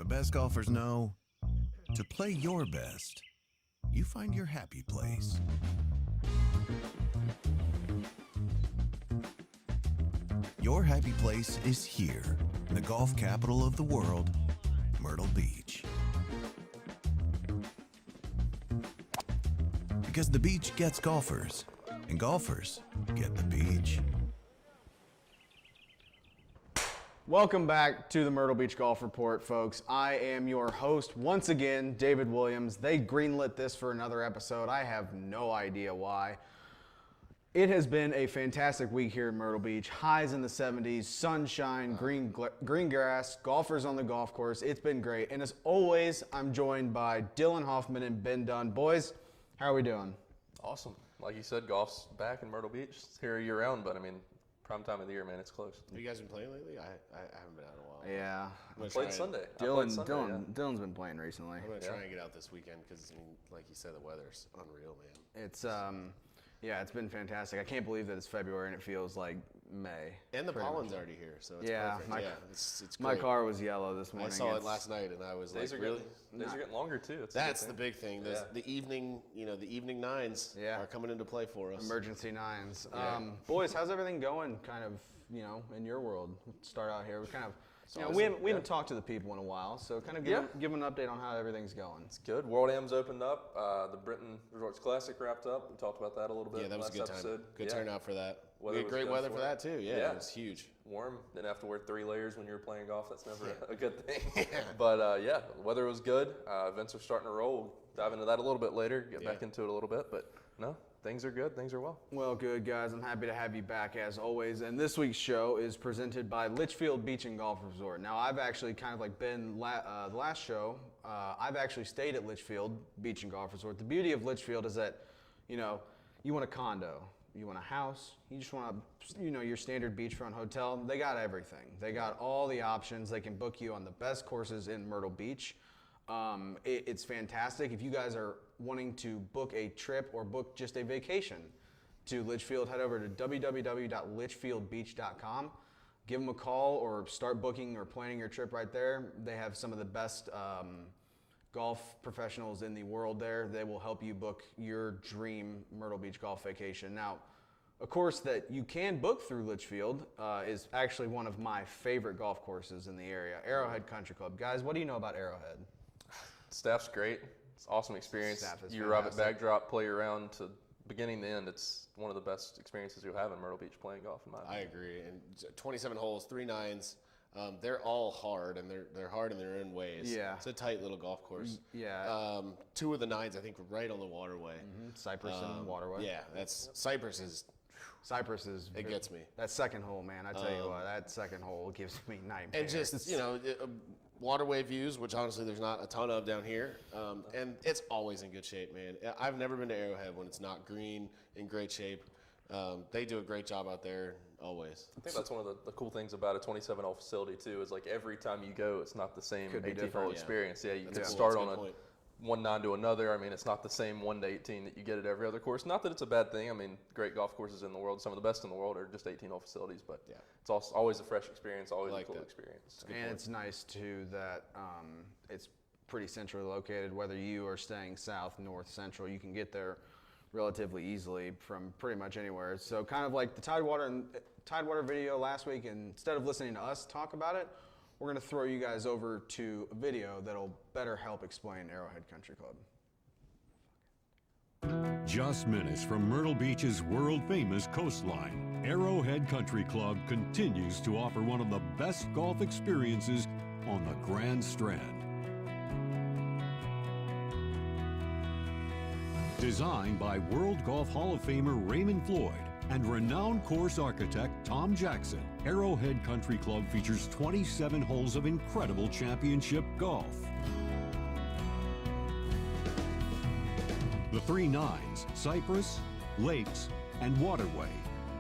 best golfers know, to play your best, you find your happy place. Your happy place is here, in the golf capital of the world, Myrtle Beach. Because the beach gets golfers, and golfers get the beach. Welcome back to the Myrtle Beach Golf Report, folks. I am your host once again, David Williams. They greenlit this for another episode. I have no idea why. It has been a fantastic week here in Myrtle Beach. Highs in the 70s, sunshine, green grass, golfers on the golf course. It's been great. And as always, I'm joined by Dylan Hoffman and Ben Dunn. Boys, how are we doing? Awesome. Like you said, golf's back in Myrtle Beach. It's here year round, but I mean, prime time of the year, man. It's close. Have you guys been playing lately? I haven't been out in a while. Yeah. Played Sunday. Dylan's been playing recently. I'm going to try and get out this weekend because, I mean, like you said, the weather's unreal, man. It's it's been fantastic. I can't believe that it's February and it feels like May. And the pollen's already here, so it's perfect. It's great. My car was yellow this morning. I saw it last night, and I was Days like, are really? Days are getting longer, too. That's the big thing. The evening, the evening nines are coming into play for us. Emergency nines. Boys, how's everything going kind of, in your world? Let's start out here. We kind of, we haven't talked to the people in a while, so kind of give an update on how everything's going. It's good. World Am's opened up. The Britain Resorts Classic wrapped up. We talked about that a little bit. Yeah, that was a good time. Good turnout for that. We Weather had was great good weather for for it. that, too. Yeah, it was huge. Warm. Didn't have to wear 3 layers when you're playing golf. That's never a good thing. But, the weather was good. Events are starting to roll. We'll dive into that a little bit later, get back into it a little bit. But, no, things are good. Things are well. Well, good, guys. I'm happy to have you back, as always. And this week's show is presented by Litchfield Beach and Golf Resort. Now, I've actually kind of like been the last show, I've actually stayed at Litchfield Beach and Golf Resort. The beauty of Litchfield is that, you want a condo. You want a house, you just want your standard beachfront hotel. They got everything. They got all the options. They can book you on the best courses in Myrtle Beach. It's fantastic. If you guys are wanting to book a trip or book just a vacation to Litchfield, head over to www.litchfieldbeach.com. Give them a call or start booking or planning your trip right there. They have some of the best golf professionals in the world there. They will help you book your dream Myrtle Beach golf vacation. Now, a course that you can book through Litchfield is actually one of my favorite golf courses in the area, Arrowhead Country Club. Guys, what do you know about Arrowhead? Staff's great. It's an awesome experience. You arrive at backdrop, play around to beginning to end. It's one of the best experiences you'll have in Myrtle Beach playing golf, in my opinion. I agree. And 27 holes, 3 nines. They're all hard, and they're hard in their own ways. Yeah. It's a tight little golf course. Yeah. 2 of the nines, I think, were right on the waterway. Cypress and Waterway. Yeah, Cypress is. It gets me. That second hole, man. I tell you what, that second hole gives me nightmares. And just waterway views, which honestly there's not a ton of down here, and it's always in good shape, man. I've never been to Arrowhead when it's not green, in great shape. They do a great job out there, always. I think that's one of the cool things about a 27-hole facility, too, is like every time you go, it's not the same 18-hole experience. Yeah, you can start on a 1-9 to another. I mean, it's not the same 1 to 18 that you get at every other course. Not that it's a bad thing. I mean, great golf courses in the world, some of the best in the world, are just 18-hole facilities. But it's also always a fresh experience, always a cool experience. And it's nice, too, that it's pretty centrally located. Whether you are staying south, north, central, you can get there relatively easily from pretty much anywhere. So kind of like the Tidewater video last week, and instead of listening to us talk about it, we're going to throw you guys over to a video that'll better help explain Arrowhead Country Club. Just minutes from Myrtle Beach's world-famous coastline, Arrowhead Country Club continues to offer one of the best golf experiences on the Grand Strand. Designed by World Golf Hall of Famer Raymond Floyd and renowned course architect Tom Jackson, Arrowhead Country Club features 27 holes of incredible championship golf. The 3 nines, Cypress, Lakes, and Waterway,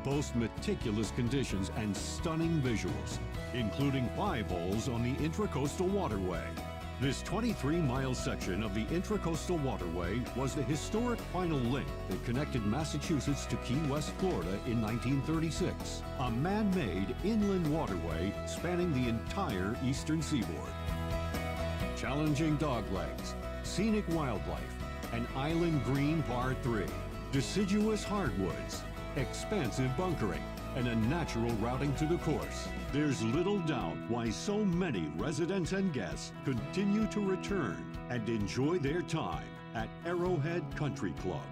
boast meticulous conditions and stunning visuals, including 5 holes on the Intracoastal Waterway. This 23-mile section of the Intracoastal Waterway was the historic final link that connected Massachusetts to Key West, Florida in 1936, a man-made inland waterway spanning the entire eastern seaboard. challenging doglegs, scenic wildlife, an island green par 3, deciduous hardwoods, expansive bunkering, and a natural routing to the course. There's little doubt why so many residents and guests continue to return and enjoy their time at Arrowhead Country Club.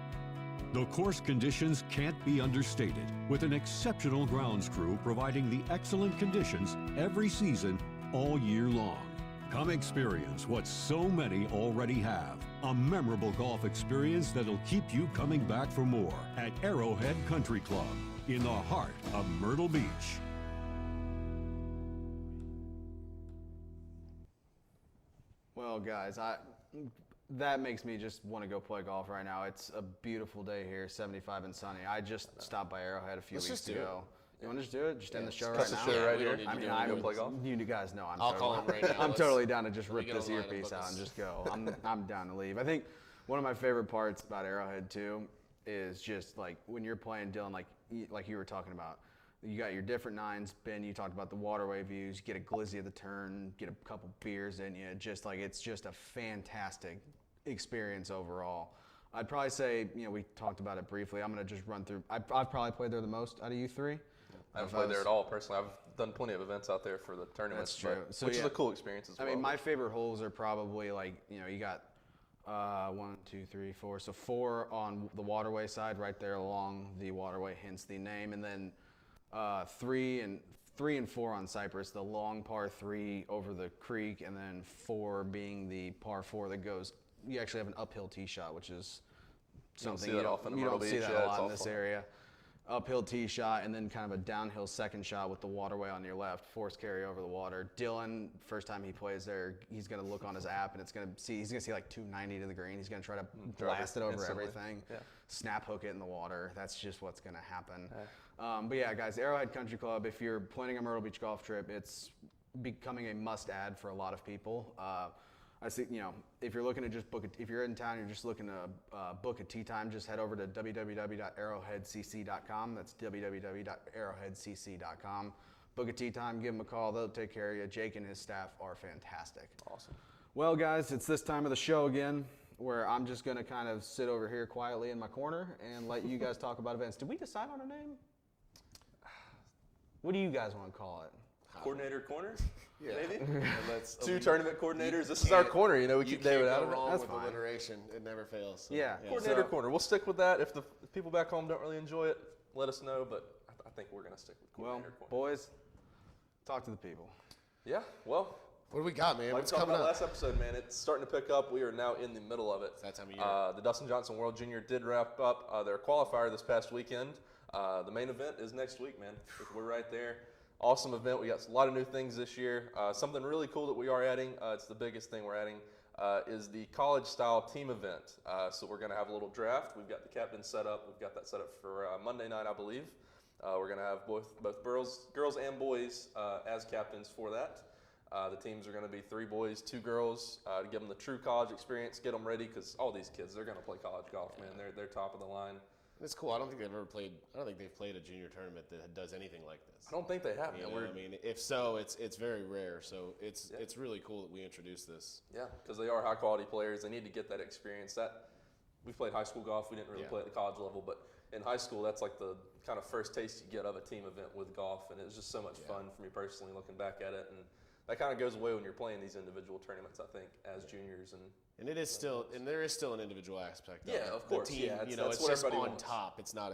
The course conditions can't be understated, with an exceptional grounds crew providing the excellent conditions every season, all year long. Come experience what so many already have, a memorable golf experience that'll keep you coming back for more at Arrowhead Country Club in the heart of Myrtle Beach. Well, guys, that makes me just want to go play golf right now. It's a beautiful day here, 75 and sunny. I just stopped by Arrowhead a few weeks ago. You want to just do it? Just end the show right now? Right here. I mean, play golf? You guys know I'll call him right now. I'm totally down to just rip this earpiece out and just go. I'm down to leave. I think one of my favorite parts about Arrowhead too is just like when you're playing, Dylan, like you were talking about. You got your different nines. Ben, you talked about the waterway views. You get a glizzy at the turn, get a couple beers in you. Just like it's just a fantastic experience overall. I'd probably say, we talked about it briefly. I'm going to just run through. I've probably played there the most out of you three. I haven't played there at all personally. I've done plenty of events out there for the tournaments. That's true. So, which is a cool experience as well. I mean, my favorite holes are probably like, you got 1, 2, 3, 4. So 4 on the waterway side right there along the waterway, hence the name. And then 3 and 4 on Cypress, the long par 3 over the creek, and then 4 being the par 4 that goes. You actually have an uphill tee shot, which is something you don't see that a lot in this area. Uphill tee shot, and then kind of a downhill second shot with the waterway on your left, force carry over the water. Dylan, first time he plays there, he's going to look on his app, and he's going to see like 290 to the green. He's going to try to blast it over instantly. Everything, snap hook it in the water. That's just what's going to happen. But yeah, guys, Arrowhead Country Club, if you're planning a Myrtle Beach golf trip, it's becoming a must-add for a lot of people. I see, if you're looking to just book if you're in town, you're just looking to book a tee time, just head over to www.arrowheadcc.com. That's www.arrowheadcc.com. Book a tee time, give them a call. They'll take care of you. Jake and his staff are fantastic. Awesome. Well, guys, it's this time of the show again where I'm just going to kind of sit over here quietly in my corner and let you guys talk about events. Did we decide on a name? What do you guys want to call it? Coordinator corner? Yeah. Maybe? Two tournament coordinators. This is our corner, we keep David out of it. That's fine. Alliteration. It never fails. So. Yeah. Coordinator corner. We'll stick with that. If the people back home don't really enjoy it, let us know, but I think we're going to stick with coordinator corner. Boys, talk to the people. Yeah, well. What do we got, man? Like What's we talked coming about up? last episode, man, it's starting to pick up. We are now in the middle of it. It's that time of year. The Dustin Johnson World Junior did wrap up their qualifier this past weekend. The main event is next week, man. We're right there. Awesome event. We got a lot of new things this year. Something really cool that we are adding, it's the biggest thing we're adding, is the college-style team event. So we're going to have a little draft. We've got the captain set up. We've got that set up for Monday night, I believe. We're going to have both girls and boys as captains for that. The teams are going to be 3 boys, 2 girls to give them the true college experience, get them ready, because all these kids, they're going to play college golf, man. They're top of the line. It's cool. I don't think they've played a junior tournament that does anything like this. I don't think they have. If so, it's very rare. So it's really cool that we introduced this. Yeah, because they are high quality players. They need to get that experience. We played high school golf. We didn't really play at the college level, but in high school, that's like the kind of first taste you get of a team event with golf, and it was just so much fun for me personally looking back at it. And that kind of goes away when you're playing these individual tournaments, I think, as juniors. And there is still an individual aspect. Of course. The team, it's just on top. It's not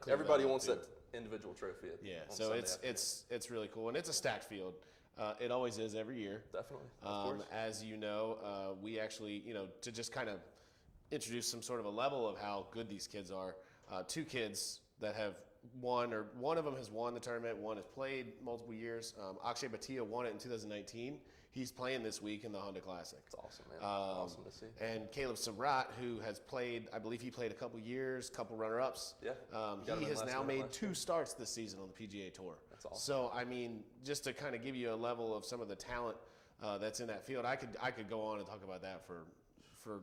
everybody wants that individual trophy. So it's really cool, and it's a stacked field. It always is every year. Definitely. Of course. As you know, we actually, to just kind of introduce some sort of a level of how good these kids are. 2 kids that have won, or one of them has won the tournament, one has played multiple years. Akshay Bhatia won it in 2019. He's playing this week in the Honda Classic. It's awesome, man. Awesome to see. And Caleb Sabrat, who has played, I believe he played a couple years, couple runner-ups. Yeah. He has now made 2 starts this season on the PGA Tour. That's awesome. So, just to kind of give you a level of some of the talent that's in that field, I could go on and talk about that for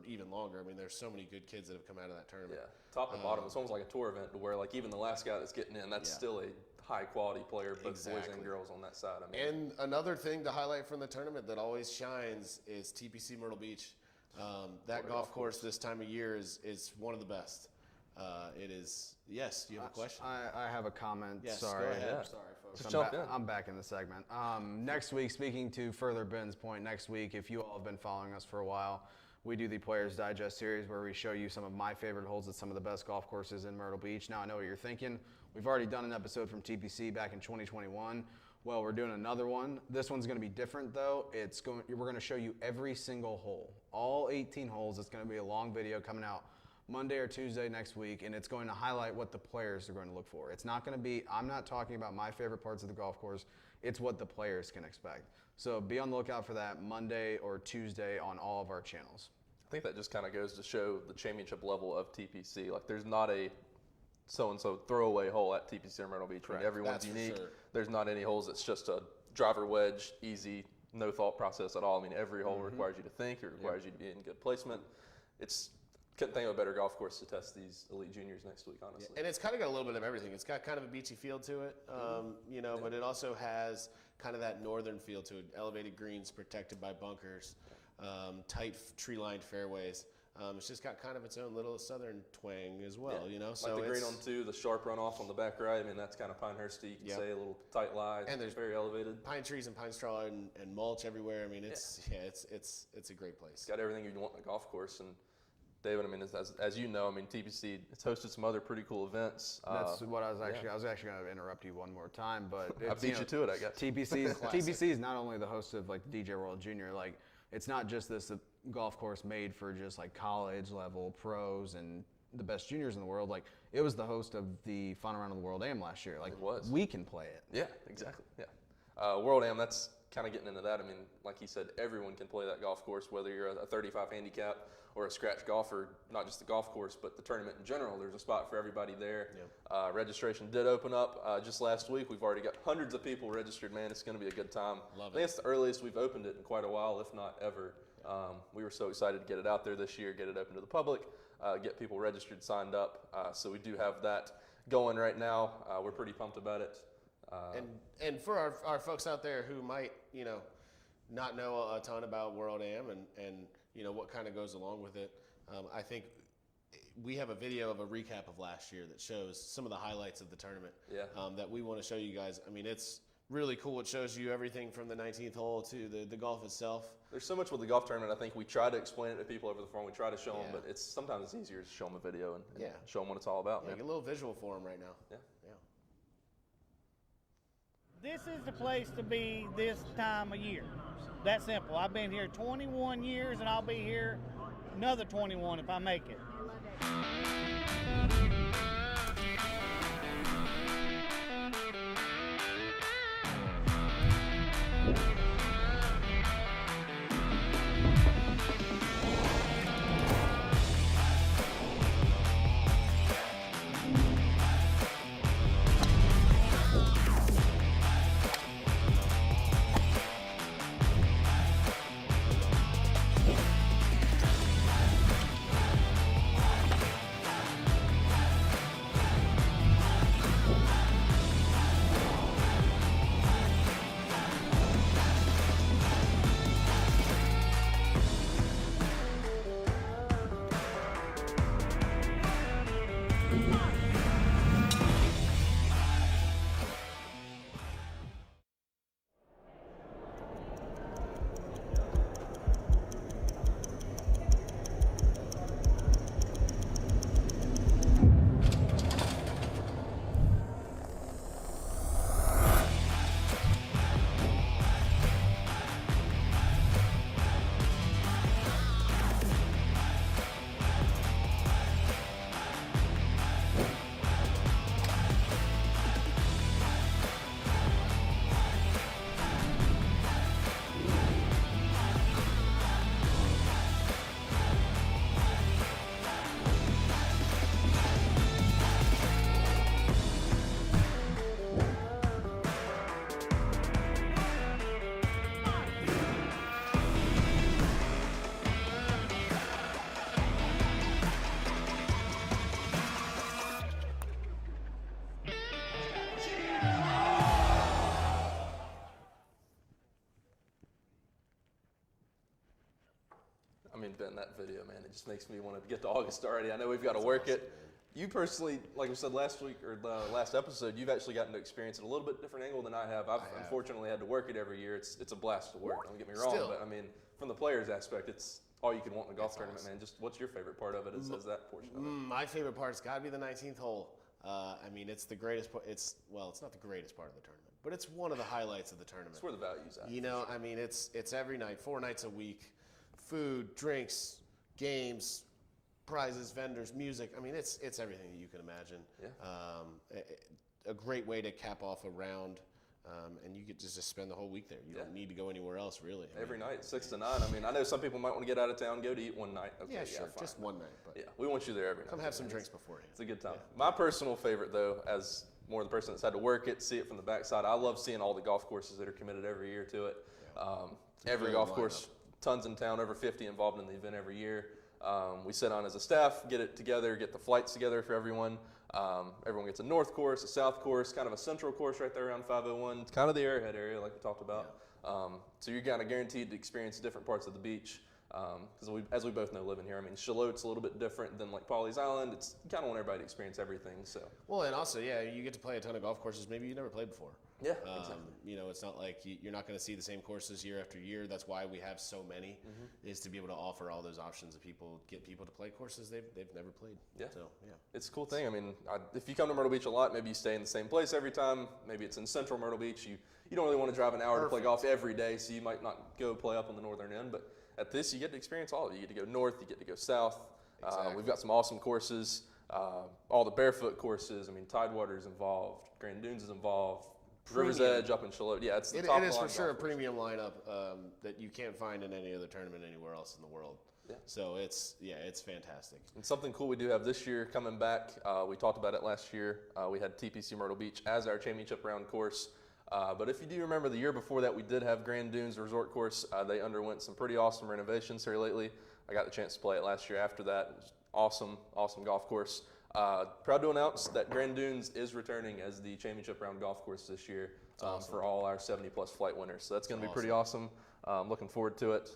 even longer. There's so many good kids that have come out of that tournament. Yeah, top to bottom. It's almost like a tour event to where, like, even the last guy that's getting in, that's still a high quality player, both boys and girls on that side. I mean, and another thing to highlight from the tournament that always shines is TPC Myrtle Beach. That golf course this time of year is one of the best. It is. Yes, do you have a question? I have a comment. Yes, Sorry. go ahead. Yeah. Sorry, folks. Just jump in. I'm back in the segment. Next week, speaking to further Ben's point, next week, if you all have been following us for a while, we do the Players Digest series where we show you some of my favorite holes at some of the best golf courses in Myrtle Beach. Now, I know what you're thinking. We've already done an episode from TPC back in 2021. Well, we're doing another one. This one's going to be different, though. We're going to show you every single hole, all 18 holes. It's going to be a long video coming out Monday or Tuesday next week, and it's going to highlight what the players are going to look for. It's not going to be, I'm not talking about my favorite parts of the golf course. It's what the players can expect. So be on the lookout for that Monday or Tuesday on all of our channels. I think that just kind of goes to show the championship level of TPC. Like, there's not a so-and-so throwaway hole at TPC or Myrtle Beach. I mean, everyone's unique. Sure. There's not any holes that's just a driver wedge, easy, no thought process at all. I mean, every hole requires you to think. It requires you to be in good placement. Couldn't think of a better golf course to test these elite juniors next week, honestly. And it's kind of got a little bit of everything. It's got kind of a beachy feel to it, but it also has kind of that northern feel to it. Elevated greens protected by bunkers, tight tree-lined fairways. It's just got kind of its own little southern twang as well, So like the green on 2, the sharp runoff on the back right. I mean, that's kind of Pinehurst-y, you can say, a little tight lie. And there's very elevated. Pine trees and pine straw and mulch everywhere. I mean, it's a great place. It's got everything you want in a golf course. And David, I mean, as you know, I mean, TPC, it's hosted some other pretty cool events. That's what I was actually going to interrupt you one more time, but I beat you to it, I guess. TPC is not only the host of like the DJ World Junior, like it's not just this golf course made for just like college level pros and the best juniors in the world. Like it was the host of the Final Round of the World Am last year. Like it was. We can play it. Yeah, exactly. Yeah. World Am, that's kind of getting into that. I mean, like he said, everyone can play that golf course, whether you're a 35 handicap or a scratch golfer, not just the golf course, but the tournament in general. There's a spot for everybody there. Yep. Registration did open up just last week. We've already got hundreds of people registered, man. It's going to be a good time. I think it's the earliest we've opened it in quite a while, if not ever. We were so excited to get it out there this year, get it open to the public, get people registered, signed up. So we do have that going right now. We're pretty pumped about it. And for our folks out there who might, not know a ton about World Am and what kind of goes along with it, I think we have a video of a recap of last year that shows some of the highlights of the tournament that we want to show you guys. I mean, it's really cool. It shows you everything from the 19th hole to the golf itself. There's so much with the golf tournament. I think we try to explain it to people over the phone. We try to show them, but sometimes it's easier to show them a video and show them what it's all about. Yeah, get a little visual for them right now. Yeah. This is the place to be this time of year. That simple. I've been here 21 years, and I'll be here another 21 if I make it. I mean, Ben, that video, man, it just makes me want to get to August already. I know we've got to work it. You personally, like we said last week or the last episode, you've actually gotten to experience it a little bit different angle than I have. I've unfortunately had to work it every year. It's a blast to work. Don't get me wrong, but I mean, from the players' aspect, it's all you can want in the golf tournament, man. Just what's your favorite part of it? Is that portion of it? My favorite part's got to be the 19th hole. I mean, it's the greatest. It's not the greatest part of the tournament, but it's one of the highlights of the tournament. It's where the value's at. You know, I mean, it's every night, 4 nights a week, food, drinks, games, prizes, vendors, music. I mean, it's everything that you can imagine. Yeah. A great way to cap off a round, and you get to just spend the whole week there. You don't need to go anywhere else, really. Every night, 6 to 9. I mean, I know some people might want to get out of town, go to eat one night. Okay, yeah, sure, fine. just one night. But Yeah, we want you there every night. come have some drinks beforehand. It's a good time. Yeah. My personal favorite, though, as more the person that's had to work it, see it from the backside, I love seeing all the golf courses that are committed every year to it. Every golf course, tons in town, over 50 involved in the event every year. We sit on as a staff, get it together, get the flights together for everyone. Everyone gets a north course, a south course, kind of a central course right there around 501. It's kind of the Arrowhead area like we talked about. So you're kind of guaranteed to experience different parts of the beach. Because as we both know living here, I mean, Shalot's a little bit different than like Pawleys Island. It's kind of want everybody to experience everything. So well, and also, you get to play a ton of golf courses maybe you never played before. Yeah, exactly. You know, it's not like you're not going to see the same courses year after year. That's why we have so many, is to be able to offer all those options that get people to play courses they've never played. Yeah. So, yeah. It's a cool thing. I mean, if you come to Myrtle Beach a lot, maybe you stay in the same place every time. Maybe it's in central Myrtle Beach. You don't really want to drive an hour to play golf every day, so you might not go play up on the northern end. But at this, you get to experience all of it. You get to go north, you get to go south. Exactly. We've got some awesome courses. All the barefoot courses. I mean, Tidewater's involved. Grand Dunes is involved. River's Edge up in Charlotte. Yeah, it's the top It is line for sure a golf course. premium lineup that you can't find in any other tournament anywhere else in the world. Yeah. So it's fantastic. And something cool we do have this year coming back, we talked about it last year. We had TPC Myrtle Beach as our championship round course. But if you do remember the year before that, we did have Grand Dunes Resort Course. They underwent some pretty awesome renovations here lately. I got the chance to play it last year after that. It was awesome golf course. Proud to announce that Grand Dunes is returning as the championship round golf course this year for all our 70-plus flight winners. So that's going to be pretty awesome. Looking forward to it.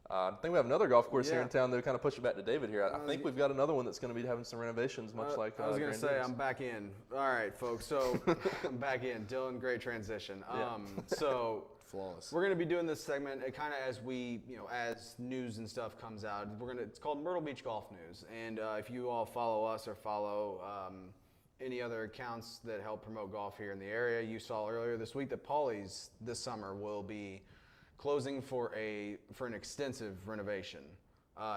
I think we have another golf course here in town that kind of push it back to David here. I think we've got another one that's going to be having some renovations, much like I was going to Grand say, Dunes. I'm back in. All right, folks. So I'm back in. Dylan, great transition. So Flawless. we're going to be doing this segment kind of as as news and stuff comes out. It's called Myrtle Beach Golf News. And if you all follow us or follow any other accounts that help promote golf here in the area, you saw earlier this week that Pawleys this summer will be closing for an extensive renovation.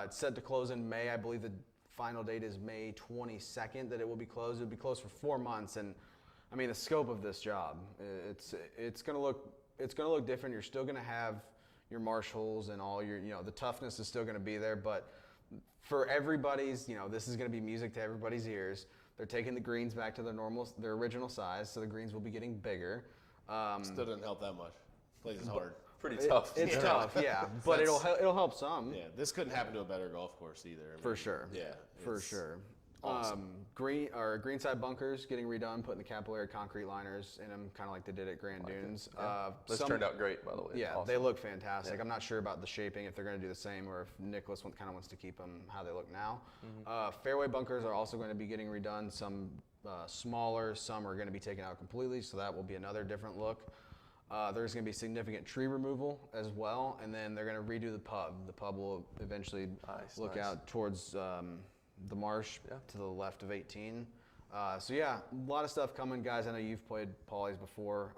It's set to close in May. I believe the final date is May 22nd that it will be closed. It'll be closed for 4 months, and I mean the scope of this job. It's gonna look different. You're still gonna have your marshals and all your the toughness is still gonna be there, but for everybody's this is gonna be music to everybody's ears. They're taking the greens back to their original size, so the greens will be getting bigger. Still doesn't help that much. Plays is hard. Pretty tough. It's tough, yeah, but it'll help some. Yeah, this couldn't happen to a better golf course either. I mean, For sure. Yeah, For it's sure. awesome. Greenside bunkers getting redone, putting the capillary concrete liners in them, kind of like they did at Grand Dunes. This turned out great, by the way. Yeah, Awesome. they look fantastic. I'm not sure about the shaping, if they're going to do the same, or if Nicholas kind of wants to keep them how they look now. Fairway bunkers are also going to be getting redone. Some smaller, some are going to be taken out completely, so that will be another different look. There's going to be significant tree removal as well, and then they're going to redo the pub. The pub will eventually look out towards the marsh to the left of 18. So yeah, a lot of stuff coming, guys. I know you've played Pawleys before.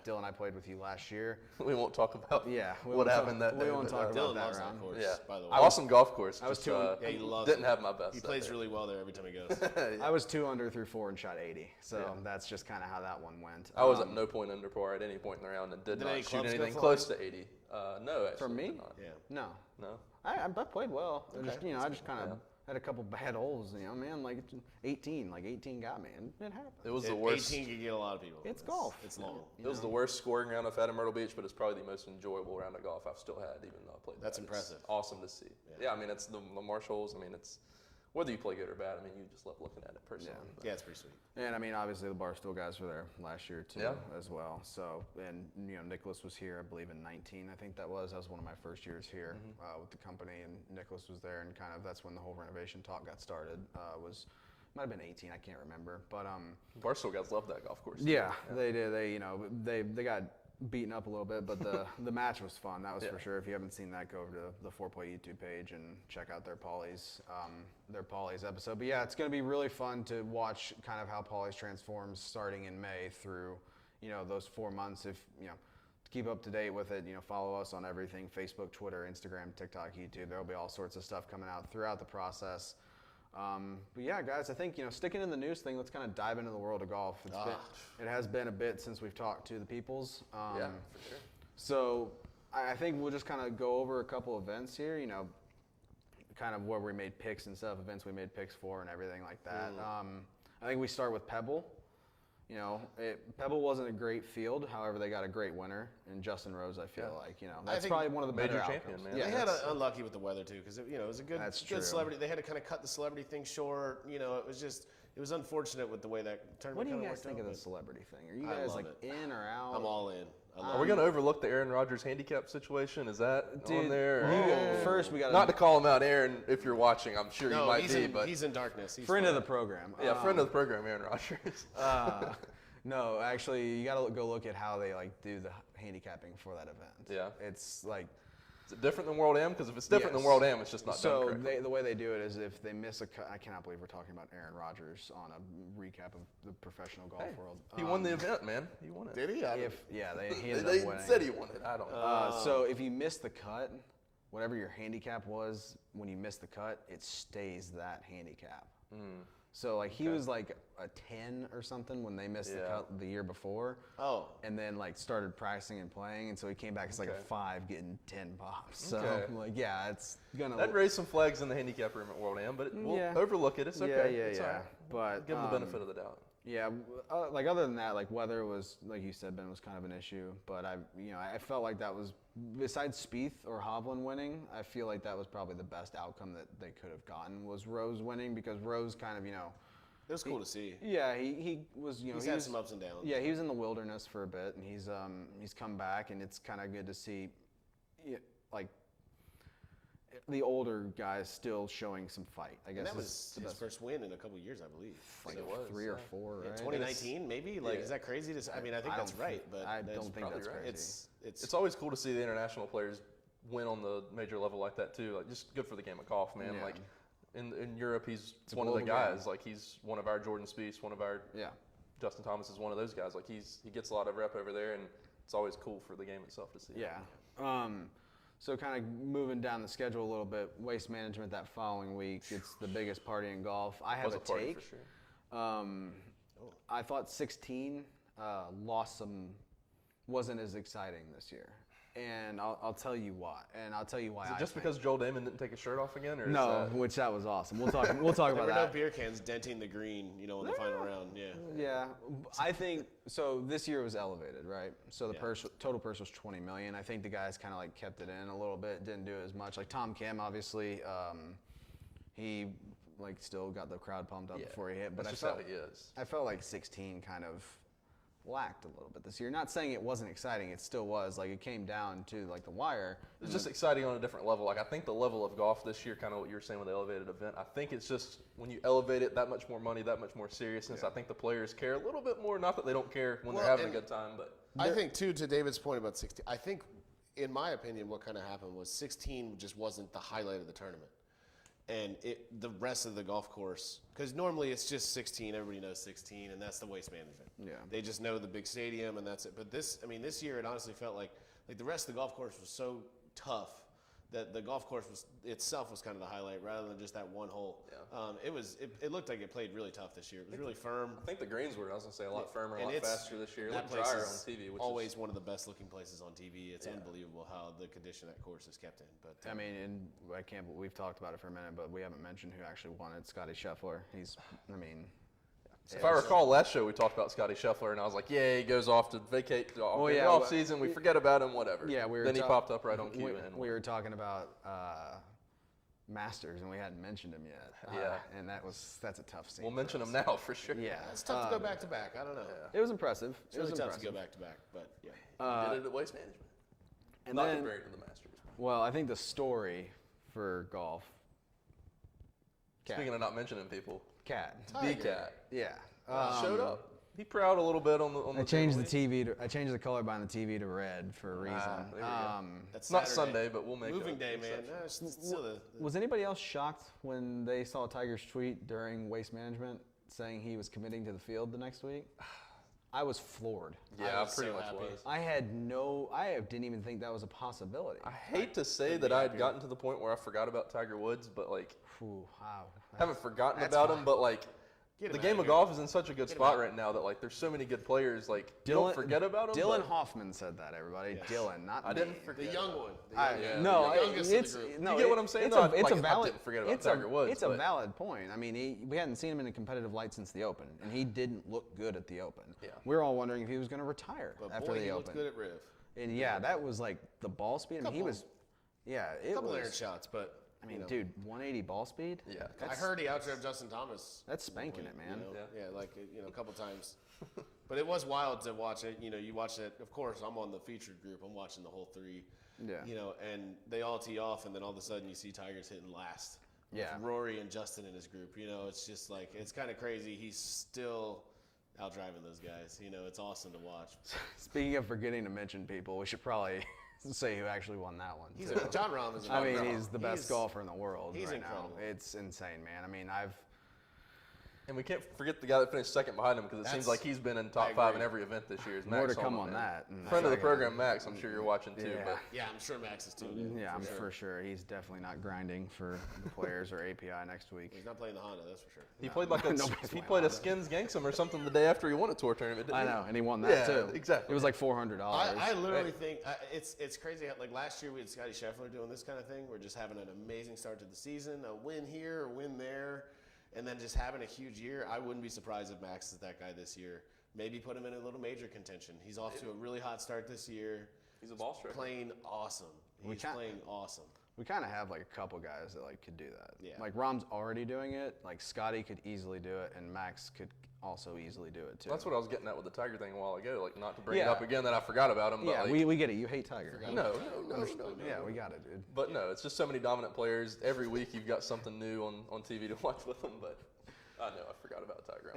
Dylan, I played with you last year. We won't talk about what happened that day. We won't talk about Dylan that loves round. that course, Yeah, by the way. awesome golf course. I was just, too. he loves didn't it. have my best. He that plays day. really well there every time he goes. I was 2 under through 4 and shot 80. So that's just kind of how that one went. I was at no point under par at any point in the round and did any not shoot clubs go anything flying? close to 80. No, actually. From me? did not. Yeah. No. No. I played well. Okay. I just kind of had a couple bad holes. Man, like 18 got me, and it happened. It was the worst. 18 can get a lot of people. It's golf. It's long. It was the worst scoring round I've had in Myrtle Beach, but it's probably the most enjoyable round of golf I've still had, even though I played. That's that. impressive. It's awesome to see. Yeah, I mean, it's the marsh holes. I mean, it's Whether you play good or bad, I mean, you just love looking at it personally. Yeah, it's pretty sweet. And I mean, obviously the Barstool guys were there last year too, as well. So, and Nicholas was here, I believe in 19. I think that was one of my first years here with the company, and Nicholas was there, and kind of that's when the whole renovation talk got started. Might have been 18, I can't remember, but Barstool guys love that golf course. Yeah, they did. They got beaten up a little bit, but the match was fun. That was for sure. If you haven't seen that, go over to the 4-Play YouTube page and check out their Polly's episode. But yeah, it's going to be really fun to watch kind of how Polly's transforms starting in May through, those 4 months. If to keep up to date with it, follow us on everything: Facebook, Twitter, Instagram, TikTok, YouTube. There will be all sorts of stuff coming out throughout the process. But yeah, guys, I think, sticking in the news thing, let's kind of dive into the world of golf. It has been a bit since we've talked to the peoples. Yeah, for sure. So I think we'll just kind of go over a couple events here, kind of where we made picks and stuff, events we made picks for and everything like that. I think we start with Pebble. Pebble wasn't a great field. However, they got a great winner in Justin Rose. I feel like that's probably one of the better champion, outcomes. man. Yeah, they had unlucky with the weather too, because it was a good celebrity. They had to kind of cut the celebrity thing short. It was unfortunate with the way that tournament. What do you guys think of the celebrity thing? Are you guys in or out? I'm all in. Are we going to overlook the Aaron Rodgers handicap situation? Is that on there? First, we got not to call him out, Aaron. If you're watching, I'm sure you might be. But he's in darkness. He's friend of the program. Yeah, friend of the program, Aaron Rodgers. No, actually, you got to go look at how they do the handicapping for that event. Yeah, it's like. Is it different than World Am? Because if it's different than World Am, it's just not done correctly. So the way they do it is if they miss a cut. I cannot believe we're talking about Aaron Rodgers on a recap of the professional golf world. He won the event, man. He won it. Did he? He ended they up winning. said he won it. I don't know. So if you miss the cut, whatever your handicap was when you missed the cut, it stays that handicap. So he was like a 10 or something when they missed the cut the year before. Oh. And then started practicing and playing, and so he came back as a 5 getting 10 pops. So it's gonna. That raised some flags in the handicap room at World Am, but we'll overlook it. It's okay. It's all right. But give him the benefit of the doubt. Yeah, other than that, weather was, like you said, Ben, was kind of an issue. But I felt like that was, besides Spieth or Hovland winning, I feel like that was probably the best outcome that they could have gotten was Rose winning, because Rose kind of, it was cool to see. Yeah, he was, he's had some ups and downs. Yeah, he was in the wilderness for a bit, and he's come back, and it's kind of good to see, the older guys still showing some fight. I guess and that was his first win in a couple of years, I believe. It was 3 or 4, right? 2019, maybe. Is that crazy to say? I mean, I think that's right, but I don't think that's right. crazy. It's always cool to see the international players win on the major level like that too. Just good for the game of golf, man. Yeah. In Europe, he's one of the guys. He's one of our Jordan Spieth, one of our Justin Thomas is one of those guys. He gets a lot of rep over there, and it's always cool for the game itself to see. Yeah. So kind of moving down the schedule a little bit, Waste Management that following week. It's the biggest party in golf. I have a take. For sure. I thought 16 wasn't as exciting this year. And I'll tell you why. And I'll tell you why. Is it just because Joel Damon didn't take his shirt off again? Or no, which that was awesome. We'll talk about there that. were no beer cans denting the green, in the final round. Yeah. Yeah. I think so. This year was elevated, right? So the total purse was $20 million. I think the guys kind of kept it in a little bit, didn't do as much. Tom Kim, obviously, he still got the crowd pumped up before he hit. But that's just how he is. I felt like 16 kind of lacked a little bit this year. Not saying it wasn't exciting, it still was. It came down to the wire. It's just exciting on a different level. I think the level of golf this year, kind of what you were saying with the elevated event, I think it's just when you elevate it, that much more money, that much more seriousness. I think the players care a little bit more. Not that they don't care when they're having a good time, but I think too, to David's point about 16, I think in my opinion what kind of happened was 16 just wasn't the highlight of the tournament. And the rest of the golf course, because normally it's just 16, everybody knows 16, and that's the Waste Management. Yeah. They just know the big stadium, and that's it. But this year, it honestly felt like the rest of the golf course was so tough that the golf course itself was kind of the highlight rather than just that one hole. Yeah. It looked like it played really tough this year. It was really firm. I think the greens were, I was going to say, a lot firmer, a lot faster this year. It looked drier on TV, which always is one of the best looking places on TV. It's unbelievable how the condition that course is kept in. But we've talked about it for a minute, but we haven't mentioned who actually won it. Scotty Scheffler. If I recall, last show we talked about Scotty Scheffler, and I was like, he goes off to vacate off season. We forget about him, whatever. Yeah, then he popped up right on cue. We were talking about Masters, and we hadn't mentioned him yet. And that's a tough scene. We'll mention him now for sure. Yeah, It's tough to go back to back. I don't know. it was impressive. It's really tough to go back to back, but yeah. Did it at Waste Management. And Not then, compared to the Masters. well, I think the story for golf. Cat. Speaking of not mentioning people, Cat. the Cat Yeah. showed up. He proud a little bit on the. I changed the TV. I changed the color behind the TV to red for a reason. There we go. That's Not Saturday. Sunday, but we'll make Moving a day, man. exception. No, it's still Was anybody else shocked when they saw Tiger's tweet during Waste Management saying he was committing to the field the next week? I was floored. Yeah, I was pretty so much happy. was. I didn't even think that was a possibility. I hate to say that I had gotten to the point where I forgot about Tiger Woods, but like, Ooh, wow. haven't forgotten That's about fine. him, but like, Get the him game outta of here. golf is in such a good him spot out. right now that like, there's so many good players. Like, you don't forget about them. Dylan but Hoffman said that, everybody. Yes. Dylan, not I me. didn't forget. the young one. Yeah. No, the youngest of the it's group. no. You get what I'm saying? It's No, a, it's like, a I valid. didn't forget about it's Tiger Woods, It's a but- valid point. I mean, we hadn't seen him in a competitive light since the Open, and he didn't look good at the Open. Yeah. We were all wondering if he was going to retire But after boy, the he Open. looked good at Riv. And yeah, that was like the ball speed. I mean, he Couple- was. Yeah, it A couple was. iron shots, but I mean, dude, 180 ball speed. Yeah. I heard he outdriven Justin Thomas. That's spanking it, man. You know? Yeah. Yeah, like a couple times. But it was wild to watch it. You know, you watch it. Of course, I'm on the featured group. I'm watching the whole three. Yeah. You know, and they all tee off, and then all of a sudden you see Tiger's hitting last. with Yeah. Rory and Justin in his group. You know, it's just like it's kind of crazy. He's still outdriving those guys. You know, it's awesome to watch. Speaking of forgetting to mention people, we should probably say who actually won that one. He's too. John Rahm is. I mean, Rahm. he's the best He's- golfer in the world he's right incredible. now. It's insane, man. I mean, And we can't forget the guy that finished second behind him because it seems That's- like he's been in I top 5 in agree. every event this year. Is more Max to come Homa, on man. that. in a Friend of the second. program, Max. I'm sure you're watching too. Yeah. But Yeah, I'm sure Max is tuned in. Yeah, I'm for sure. He's definitely not grinding for the players or API next week. He's not playing the Honda, that's for sure. he played like a Nobody's he playing played a Honda. Skins Gangsum or something the day after he won a tour tournament. Didn't I he? know, and he won that Yeah, too. exactly. It was like $400. I literally think it's crazy. How, like last year, we had Scotty Scheffler doing this kind of thing. We're just having an amazing start to the season, a win here, a win there, and then just having a huge year. I wouldn't be surprised if Max is that guy this year. Maybe put him in a little major contention. He's off to a really hot start this year. He's a ball striker. Playing awesome. He's can't- playing awesome. We kind of have like a couple guys that like could do that. Yeah. Like Rom's already doing it. Like Scotty could easily do it, and Max could also easily do it too. That's what I was getting at with the Tiger thing a while ago. Like not to bring it Yeah. up again that I forgot about him. But Yeah, like, we get it. You hate Tiger. no. Yeah, we got it, dude. But no, it's just so many dominant players. Every week you've got something new on TV to watch with them. But I know I forgot about Tiger.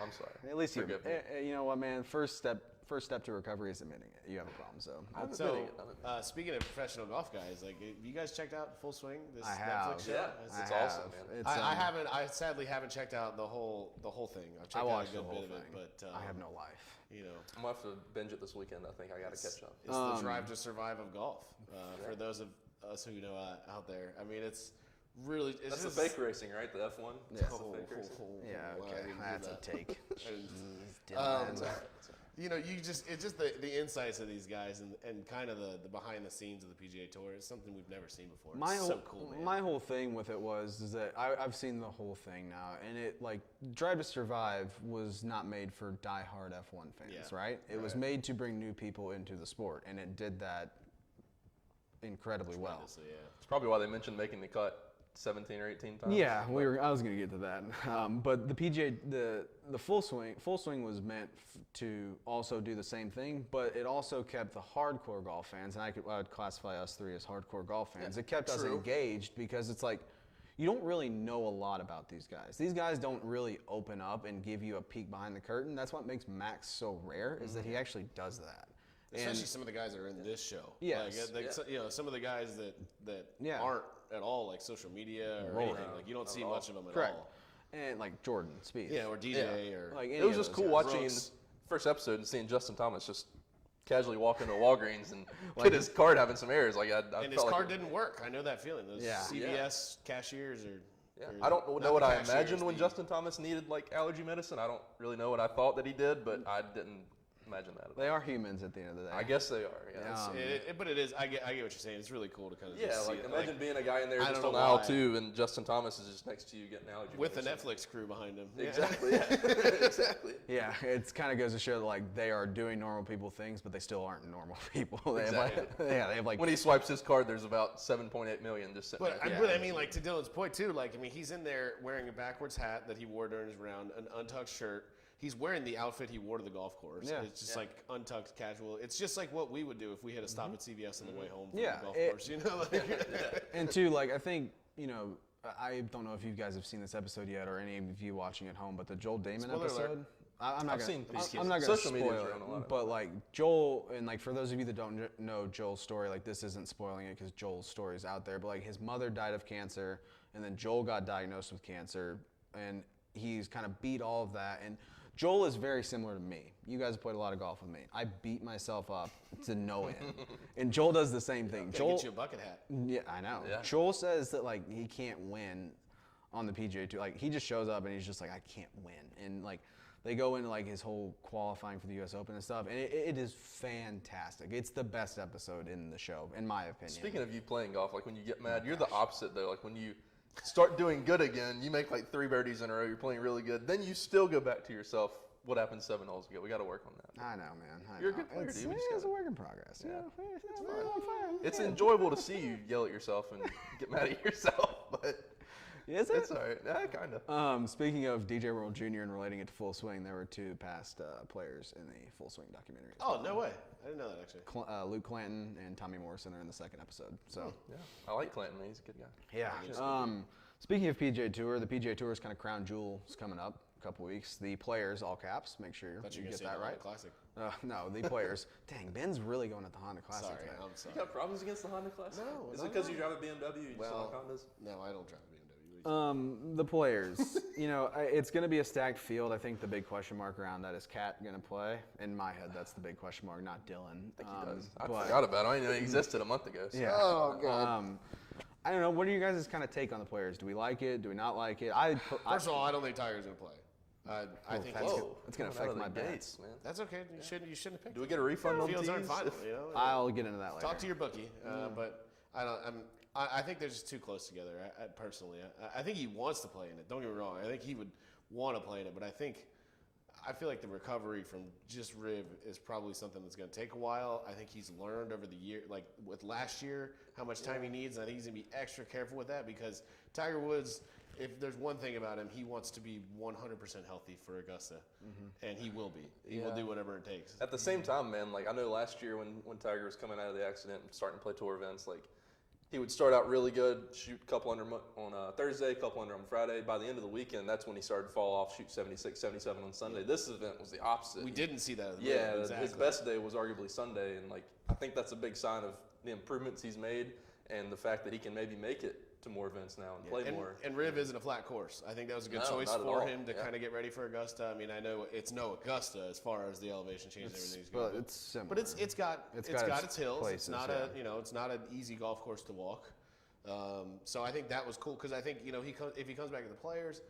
I'm sorry. At least you. Forgive me. You know what, man? First step to recovery is admitting it. You have a problem, so. I'm So, admitting it. I'm admitting it. speaking of professional golf guys, like, have you guys checked out Full Swing? This I have. Netflix show? Yeah, it's I awesome, have. man. It's, I haven't. I sadly haven't checked out the whole thing. I've checked I watched out a the good whole bit thing, of it, but I have no life. you know, I'm gonna have to binge it this weekend. I think I got to catch up. it's the drive to survive of golf. For those of us who know out there, I mean, it's really. It's That's just, the fake racing, right? The F1. Yeah. That's the fake racing. Yeah, Well, I okay, didn't do that's a that. take. Um, Dylan. You know, it's just the insights of these guys and kind of the behind the scenes of the PGA Tour is something we've never seen before. It's so cool, man. My whole thing with it is that I've seen the whole thing now, and it like Drive to Survive was not made for diehard F1 fans, Yeah. right? It was made to bring new people into the sport, and it did that incredibly well. Tremendously, yeah. It's probably why they mentioned making the cut 17 or 18 times. Yeah, I was gonna get to that, but the PGA, the full swing was meant to also do the same thing, but it also kept the hardcore golf fans, and I would classify us three as hardcore golf fans. It kept us true. engaged because it's like you don't really know a lot about these guys. These guys don't really open up and give you a peek behind the curtain. That's what makes Max so rare, is that he actually does that. Especially some of the guys that are in this show. Yes. Like, you know, some of the guys that Yeah. aren't at all like social media or anything. Like you don't see much of them at Correct. all. And like Jordan Spieth. Yeah, or DJ or Like any It was of just those cool guys. watching Brooks. the first episode and seeing Justin Thomas just casually walk into Walgreens and get his card having some errors. Like I And his felt card like didn't work. I know that feeling. Those Yeah. CVS cashiers or. Yeah. or I don't not know what the I cashiers, imagined when the- Justin Thomas needed like allergy medicine. I don't really know what I thought that he did, but I didn't imagine that. They are humans at the end of the day. I guess they are. Yeah. But it is. I get what you're saying. It's really cool to kind of Yeah, just see like it. imagine being a guy in there I just don't on know aisle why. 2, and Justin Thomas is just next to you getting allergy with the medicine. Netflix crew behind him. Exactly. Yeah. Exactly. Yeah, it kind of goes to show that, like, they are doing normal people things, but they still aren't normal people. They have like When he swipes his card, there's about 7.8 million just sitting But there. I mean, like to Dylan's point too. Like, I mean, he's in there wearing a backwards hat that he wore during his round, an untucked shirt. He's wearing the outfit he wore to the golf course. Yeah. It's just like untucked, casual. It's just like what we would do if we had to stop at CVS on the way home from Yeah, the golf course. You know, like, And two, like, I think, you know, I don't know if you guys have seen this episode yet, or any of you watching at home, but the Joel Damon Spoiler episode. alert. I'm not I've gonna. seen pieces. I'm not gonna Social media's spoil around a lot it, of but like Joel, and like for those of you that don't know Joel's story, like this isn't spoiling it because Joel's story is out there. But like his mother died of cancer, and then Joel got diagnosed with cancer, and he's kind of beat all of that. And Joel is very similar to me. You guys have played a lot of golf with me. I beat myself up to no end, and Joel does the same thing. gotta Joel, get you a bucket hat. yeah, I know. Yeah. Joel says that like he can't win on the PGA Tour. Like he just shows up and he's just like, I can't win. And like they go into like his whole qualifying for the U.S. Open and stuff, and it is fantastic. It's the best episode in the show, in my opinion. Speaking of you playing golf, like when you get mad, you're the opposite though. Like when you start doing good again, you make like 3 birdies in a row, you're playing really good, then you still go back to yourself, what happened 7 holes ago? We got to work on that. I know, man. You're a good player, dude. We just It's a gotta- work in progress. Yeah, It's enjoyable to see you yell at yourself and get mad at yourself, but Is it? it's all right. Yeah, kind of. Speaking of DJ World Jr. and relating it to Full Swing, there were 2 past players in the Full Swing documentary. as Oh, well. no way. I didn't know that actually. Luke Clanton and Tommy Morrison are in the 2nd episode. So. Yeah, I like Clinton. He's a good guy. Yeah. Speaking of PGA Tour, the PGA Tour's kind of crown jewel is coming up in a couple weeks. The players, all caps. Make sure Thought you you were get gonna say that the right. Honda Classic. No, the players. Dang, Ben's really going at the Honda Classic Sorry, today. I'm sorry. You got problems against the Honda Classic? No, Is no, it because no. you drive a BMW? You just Well, like Hondas? no, I don't drive a BMW. The players. You know, it's going to be a stacked field. I think the big question mark around that is Cat going to play. In my head, that's the big question mark, not Dylan. I think he does. I but- forgot about it. I didn't know he existed a month ago. So. Yeah. Oh, God. I don't know. What are you guys' kind of take on the players? Do we like it? Do we not like it? First of all, I don't think Tiger's going to play. I think that's he's good. It's gonna Coming out affect of my the bets. gates, man. That's okay. You shouldn't have picked Do we him. get a refund on Fields aren't tees? final, you know? I'll get into that later. Talk to your bookie, but I think they're just too close together. Personally, I think he wants to play in it. Don't get me wrong. I think he would want to play in it, but I feel like the recovery from just rib is probably something that's going to take a while. I think he's learned over the year, like with last year, how much time he needs. And I think he's going to be extra careful with that because Tiger Woods, if there's one thing about him, he wants to be 100% healthy for Augusta, and he will be. He will do whatever it takes. At the same time, man, like I know last year when Tiger was coming out of the accident and starting to play tour events, like he would start out really good, shoot a couple under on Thursday, a couple under on Friday. By the end of the weekend, that's when he started to fall off, shoot 76, 77 on Sunday. This event was the opposite. We didn't see that. Yeah, exactly. his best day was arguably Sunday, and like I think that's a big sign of the improvements he's made and the fact that he can maybe make it to more events now and play more. And Riv isn't a flat course. I think that was a good No, choice not at for all. him to Yeah. kind of get ready for Augusta. I mean, I know it's no Augusta as far as the elevation change and everything's But going. it's similar. But it's got It's its got its hills. places, it's not yeah. it's not an easy golf course to walk. So I think that was cool because I think if he comes back to the Players,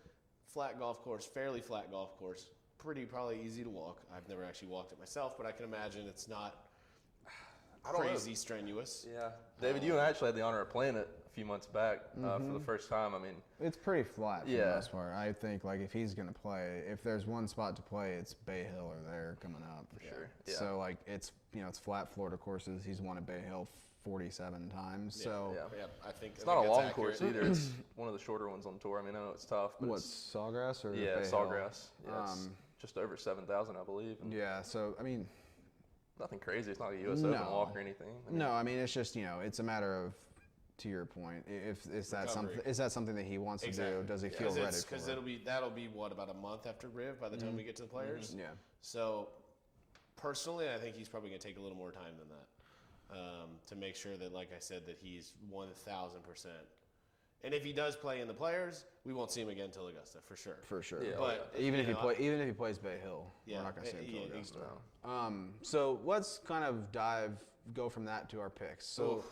flat golf course, fairly flat golf course, probably easy to walk. I've never actually walked it myself, but I can imagine it's not crazy strenuous. Yeah, David, you and I actually had the honor of playing it a few months back for the first time. I mean, It's pretty flat for the Yeah. most part. I think like if he's gonna play, if there's one spot to play, it's Bay Hill or there coming up. For sure. Yeah. So like it's it's flat Florida courses. He's won at Bay Hill 47 times. So Yeah, I think it's not a long course either. It's one of the shorter ones on tour. I mean, I know it's tough, but what's it's, Sawgrass or yeah, Bay Sawgrass. Hill? Yeah, it's just over 7,000, I believe. And Yeah. So I mean, nothing crazy. It's not a U.S. Open No. walk or anything. I mean, no. I mean it's just it's a matter of. To your point, if is that Recovery. something that he wants to do? Does he feel Because ready for Because it? that'll be what, about a month after Riv by the time we get to the Players. Yeah. So personally, I think he's probably going to take a little more time than that to make sure that, like I said, that he's 1,000%. And if he does play in the Players, we won't see him again until Augusta for sure. For sure. Yeah. But Even if you he know, plays Bay Hill, Yeah, we're not going to see him yeah, till Augusta. exactly. So let's kind of go from that to our picks. So Oof.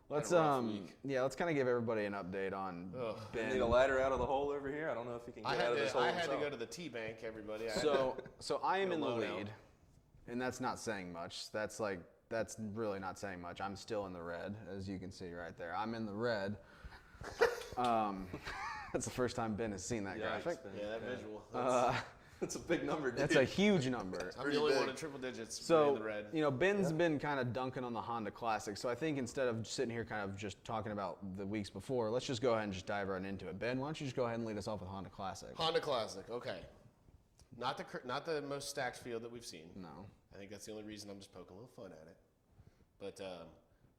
let's Had a rough week. let's kind of give everybody an update on Ben. need a ladder out of the hole over here. I don't know if he can I get out had of this hole to himself. go to the T bank, everybody. So I am in the loan lead, And that's not saying much. That's really not saying much. I'm still in the red, as you can see right there. I'm in the red. That's the first time Ben has seen that graphic. Yeah, that visual. That's a big number, dude. That's a huge number. I'm the only one in triple digits So, in the red. Ben's been kind of dunking on the Honda Classic. So I think instead of sitting here kind of just talking about the weeks before, let's just go ahead and just dive right into it. Ben, why don't you just go ahead and lead us off with Honda Classic? Honda Classic, okay. Not the most stacked field that we've seen. No. I think that's the only reason I'm just poking a little fun at it. But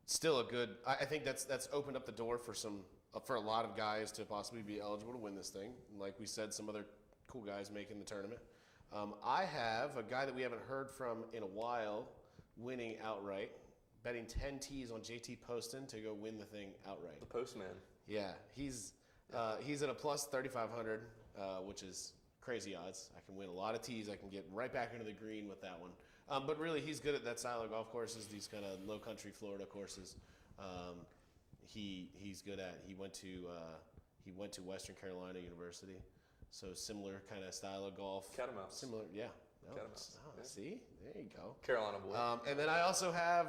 still a good. I think that's opened up the door for a lot of guys to possibly be eligible to win this thing. Like we said, some other cool guys making the tournament. I have a guy that we haven't heard from in a while winning outright, betting 10 T's on JT Poston to go win the thing outright. The postman. Yeah, he's at a plus 3,500, which is crazy odds. I can win a lot of tees. I can get right back into the green with that one. But really, he's good at that style of golf courses, these kind of low country Florida courses. He's good at. He went to Western Carolina University, so similar kind of style of golf. Catamounts. Similar, yeah. No, Catamounts. yeah. See, there you go. Carolina boy. And then I also have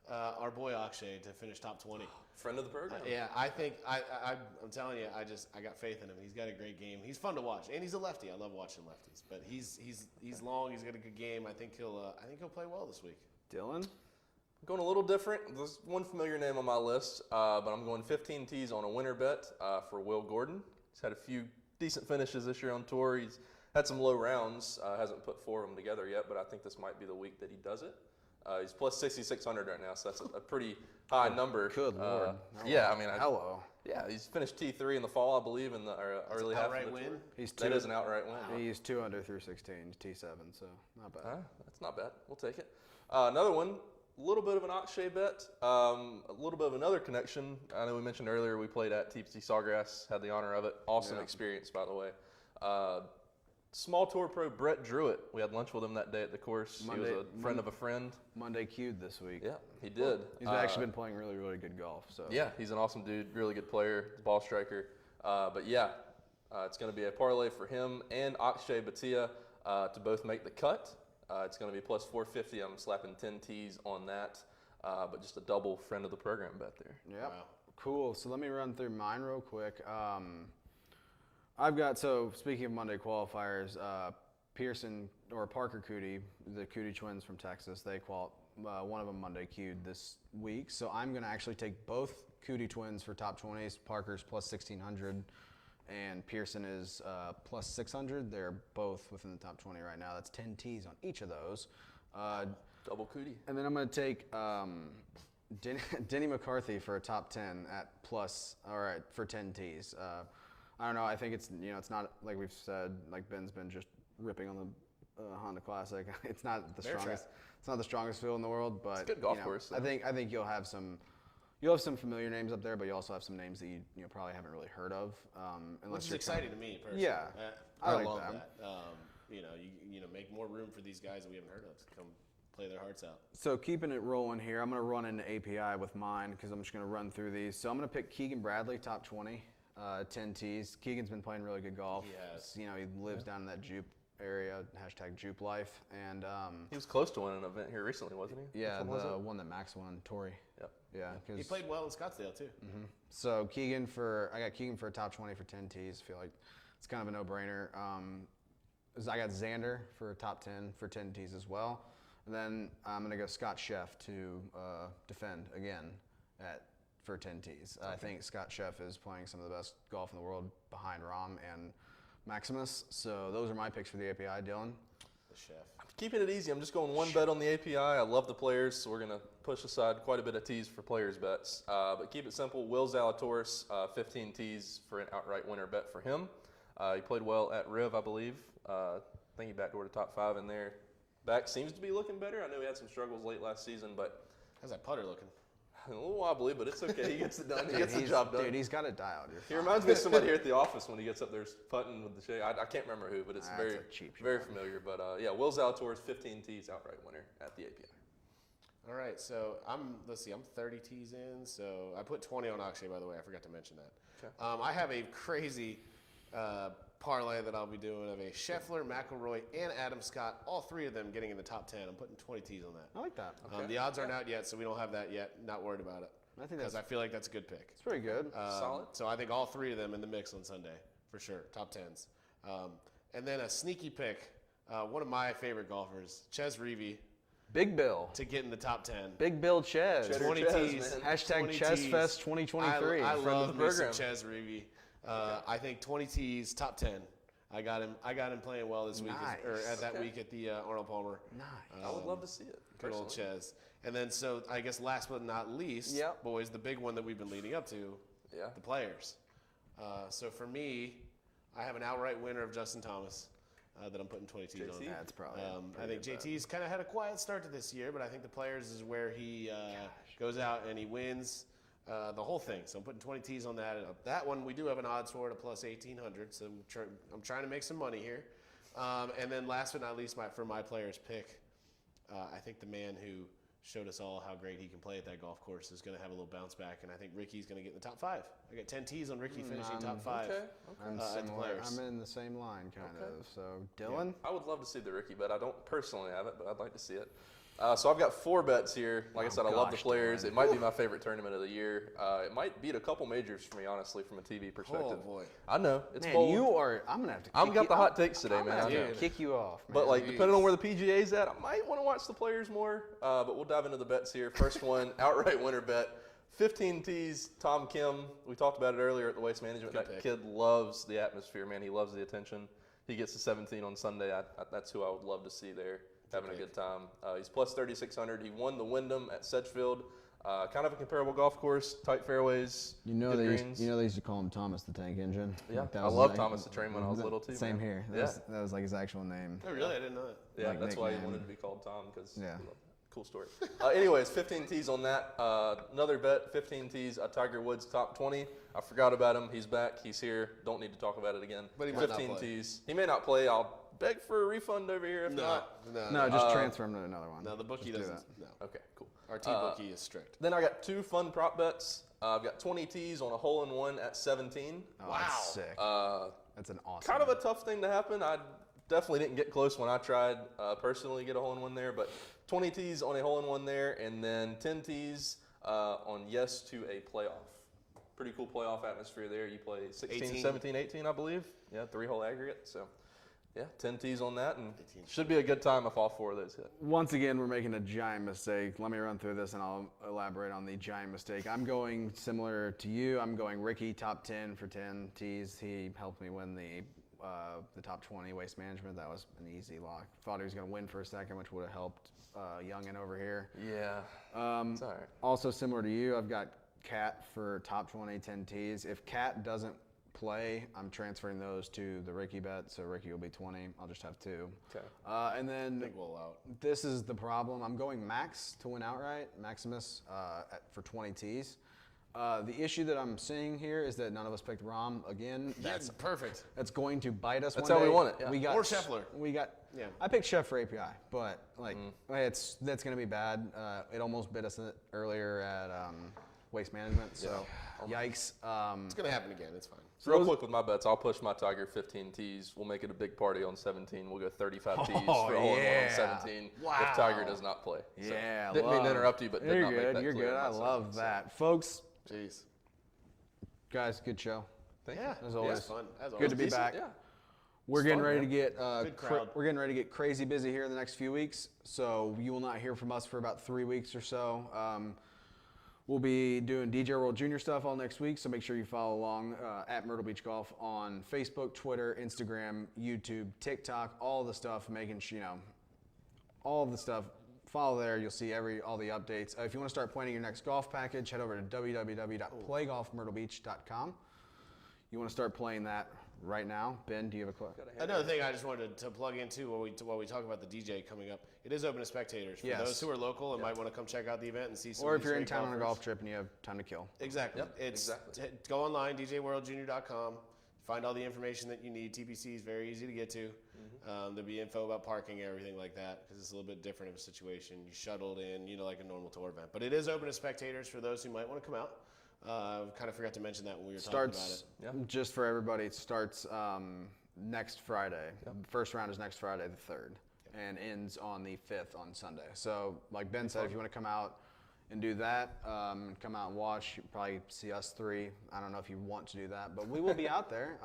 our boy Akshay to finish top 20. Friend of the program. Yeah, I think I'm telling you, I got faith in him. He's got a great game. He's fun to watch, and he's a lefty. I love watching lefties. But he's long. He's got a good game. I think he'll play well this week. Dylan? I'm going a little different. There's one familiar name on my list, but I'm going 15 tees on a winner bet for Will Gordon. He's had a few decent finishes this year on tour. He's had some low rounds. Hasn't put 4 of them together yet, but I think this might be the week that he does it. He's plus 6,600 right now, so that's a pretty high number. Good Lord. Yeah, I mean, hello. Yeah, he's finished T3 in the fall, I believe, in the early half of the win. tour. That is an outright win. He's 2 under through 16, T7, so not bad. That's not bad. We'll take it. Another one, a little bit of an Akshay bet, a little bit of another connection. I know we mentioned earlier we played at TPC Sawgrass, had the honor of it. Awesome experience, by the way. Small tour pro Brett Druitt. We had lunch with him that day at the course. He was a friend of a friend. Monday queued this week. Yeah, he did. He's actually been playing really, really good golf. So yeah, he's an awesome dude, really good player, ball striker. But yeah, it's going to be a parlay for him and Akshay Bhatia to both make the cut. It's going to be plus 450. I'm slapping 10 T's on that, but just a double friend of the program bet there. Yep. Wow. Cool. So let me run through mine real quick. I've got, so speaking of Monday qualifiers, Parker Cootie, the Cootie twins from Texas, they one of them Monday queued this week. So I'm going to actually take both Cootie twins for top 20s. Parker's plus 1,600 and Pearson is plus 600. They're both within the top 20 right now. That's 10 T's on each of those. Double Cootie. And then I'm going to take Denny McCarthy for a top 10 at plus, all right, for 10 T's. I don't know. I think it's not like we've said. Like Ben's been just ripping on the Honda Classic. It's not the strongest. It's not the strongest field in the world, but it's a good golf course. So. I think you'll have some familiar names up there, but you also have some names that you probably haven't really heard of. Which is exciting to me personally. Yeah, I love that. You make more room for these guys that we haven't heard of to come play their hearts out. So keeping it rolling here, I'm going to run into API with mine because I'm just going to run through these. So I'm going to pick Keegan Bradley, top 20. 10 T's. Keegan's been playing really good golf. He has. He lives down in that Jupe area, #Jupe life, and he was close to winning an event here recently, wasn't he? Yeah, the one that Max won, Torrey. Yep. Yeah, he played well in Scottsdale too. Mm-hmm. So I got Keegan for a top 20 for 10 T's. I feel like it's kind of a no-brainer. I got Xander for a top 10 for 10 T's as well, and then I'm gonna go Scott Sheff to defend again for 10 T's. Okay. I think Scott Sheff is playing some of the best golf in the world behind Rahm and Maximus. So those are my picks for the API. Dylan? The Sheff. I'm keeping it easy. I'm just going one bet on the API. I love the players, so we're going to push aside quite a bit of T's for players bets. But keep it simple. Will Zalatoris, 15 T's for an outright winner bet for him. He played well at Riv, I believe. I think he backdoored a top 5 in there. Back seems to be looking better. I know he had some struggles late last season, but how's that putter looking? A little wobbly, but it's okay. He gets it done. He gets the job done. Dude, he's got it dialed. He reminds me of somebody here at the office when he gets up there putting with the shade. I can't remember who, but it's very familiar. But yeah, Will Zalatoris, 15 T's outright winner at the API. All right, so I'm 30 T's in. So I put 20 on Akshay, by the way. I forgot to mention that. Okay. I have a crazy parlay that I'll be doing of a Scheffler, McIlroy, and Adam Scott, all three of them getting in the top 10. I'm putting 20 tees on that. I like that. The odds aren't out yet, so we don't have that yet. Not worried about it. I think because I feel like that's a good pick. It's pretty good. Solid. So I think all three of them in the mix on Sunday for sure. Top 10s. And then a sneaky pick. One of my favorite golfers, Ches Reavie, Big Bill. to get in the top 10. Big Bill Ches. Cheddar 20 Ches, tees. man. Hashtag 20 Ches tees. Fest 2023. I Friend of love the me some program. Ches Reavie. I think 20 tees, top 10. I got him playing well this week, or at that week at the Arnold Palmer. Nice. I would love to see it. Good old Ches. And then, so I guess last but not least, Yep. boys, the big one that we've been leading up to, Yeah. the players. So for me, I have an outright winner of Justin Thomas that I'm putting 20 tees on. That's probably. I think JT's kind of had a quiet start to this year, but I think the players is where he goes out and he wins the whole thing. So I'm putting 20 tees on that. That one, we do have an odds for it, a plus 1,800. So I'm trying to make some money here. And then last but not least, for my players pick, I think the man who showed us all how great he can play at that golf course is going to have a little bounce back, and I think Ricky's going to get in the top 5. I got 10 tees on Ricky finishing top 5. Okay. I'm at the similar. players. I'm in the same line, kind of. So, Dylan? I would love to see the Ricky bet. I don't personally have it, but I'd like to see it. So I've got 4 bets here. Like I said, I love the gosh, players. Dylan. It might be my favorite tournament of the year. It might beat a couple majors for me, honestly, from a TV perspective. Oh, boy. I know. It's Man, bold. you are. I'm going to have to kick I've got you, the hot takes today, I'm man. gonna I have know. to kick you off, man. But like, depending on where the PGA's at, I might want to watch the players more. But we'll dive into the bets here. First one, outright winner bet. 15 tees, Tom Kim. We talked about it earlier at the Waste Management. Good That pick. kid loves the atmosphere, man. He loves the attention. He gets to 17 on Sunday. That's who I would love to see there, having a good time. He's plus 3,600. He won the Wyndham at Sedgefield. Kind of a comparable golf course, tight fairways, You know good they greens. used to call him Thomas the Tank Engine. Yeah, Like, that I was love his Thomas the Train when I was little too. Same man. here. Yeah. That was like his actual name. Oh, really? I didn't know that. Yeah, like that's why he nickname. wanted to be called Tom, because Yeah. cool story. Anyways, 15 tees on that. Another bet, 15 tees, Tiger Woods top 20. I forgot about him. He's back. He's here. Don't need to talk about it again. But he might not 15 play. tees. He may not play. I'll beg for a refund over here if not. No, just transfer him to another one. No, the bookie Just do doesn't. No. Okay, cool. Our T bookie is strict. Then I got 2 fun prop bets. I've got 20 tees on a hole-in-one at 17. Oh, that's sick. That's an awesome. Kind of a tough thing to happen. I definitely didn't get close when I tried personally to get a hole-in-one there, but 20 tees on a hole-in-one there, and then 10 tees on yes to a playoff. Pretty cool playoff atmosphere there. You play 16, 18. 17, 18, I believe. Yeah, 3-hole aggregate. So, yeah, 10 tees on that, and should be a good time if all 4 of those hit. Once again, we're making a giant mistake. Let me run through this and I'll elaborate on the giant mistake. I'm going similar to you. I'm going Ricky top 10 for 10 tees. He helped me win the top 20 Waste Management. That was an easy lock. Thought he was going to win for a second, which would have helped Youngin over here. Yeah, it's all right. Also similar to you, I've got Cat for top 20, 10 tees. If Cat doesn't play, I'm transferring those to the Ricky bet, so Ricky will be 20. I'll just have 2. Okay. And then We'll out. this is the problem. I'm going Max to win outright, Maximus for 20 tees. The issue that I'm seeing here is that none of us picked Rom again. That's perfect. That's going to bite us. That's one how we day. want it, yeah. We got Or Scheffler. Yeah. I picked Chef for API, but like that's going to be bad. It almost bit us earlier at Waste Management. So yikes. It's going to happen again. It's fine. Real quick with my bets, I'll push my Tiger 15 tees. We'll make it a big party on 17. We'll go 35 tees for a hole-in-one on 17 if Tiger does not play. So, Yeah, didn't mean to interrupt you, but did you're not make good. that You're clear good. on I my love side, that, folks. Jeez. Guys, good show. Thank Yeah. you. As always. It's fun. As Good always. to be Decent, back. Yeah. We're It's getting fun, ready man. to get Good crowd. we're getting ready to get crazy busy here in the next few weeks. So you will not hear from us for about 3 weeks or so. We'll be doing DJ World Junior stuff all next week, so make sure you follow along at Myrtle Beach Golf on Facebook, Twitter, Instagram, YouTube, TikTok, all the stuff, making sure, all of the stuff. Follow there. You'll see all the updates. If you want to start planning your next golf package, head over to www.playgolfmyrtlebeach.com. You want to start playing that right now. Ben, do you have a question? Another thing I just wanted to plug into while we talk about the DJ coming up, it is open to spectators. For Yes. those who are local and might want to come check out the event and see some Or of if these you're in great town on a golfers. golf trip and you have time to kill. Exactly. Yep, It's exactly. Go online, djworldjunior.com. Find all the information that you need. TPC is very easy to get to. There'll be info about parking, everything like that, because it's a little bit different of a situation. You shuttled in, like a normal tour event. But it is open to spectators for those who might want to come out. Kind of forgot to mention that when we were talking about it. Just for everybody, it starts next Friday. First round is next Friday, the 3rd, and ends on the 5th on Sunday. So, like Ben said, if you want to come out and do that, come out and watch, you probably see us 3. I don't know if you want to do that, but we will be out there.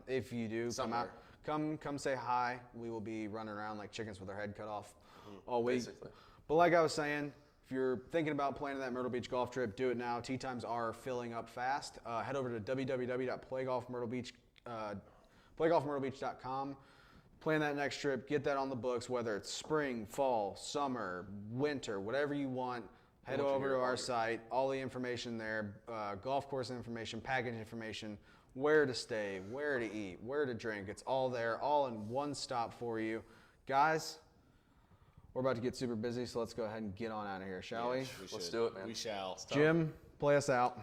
If you do, Somewhere. come say hi. We will be running around like chickens with our head cut off all week. Basically. But like I was saying, if you're thinking about planning that Myrtle Beach golf trip, do it now. Tee times are filling up fast. Head over to playgolfmyrtlebeach.com. Plan that next trip. Get that on the books, whether it's spring, fall, summer, winter, whatever you want. Head over to our site. All the information there, golf course information, package information, where to stay, where to eat, where to drink. It's all there, all in one stop for you. Guys, we're about to get super busy, so let's go ahead and get on out of here, shall we? Let's do it, man. We shall. Jim, play us out.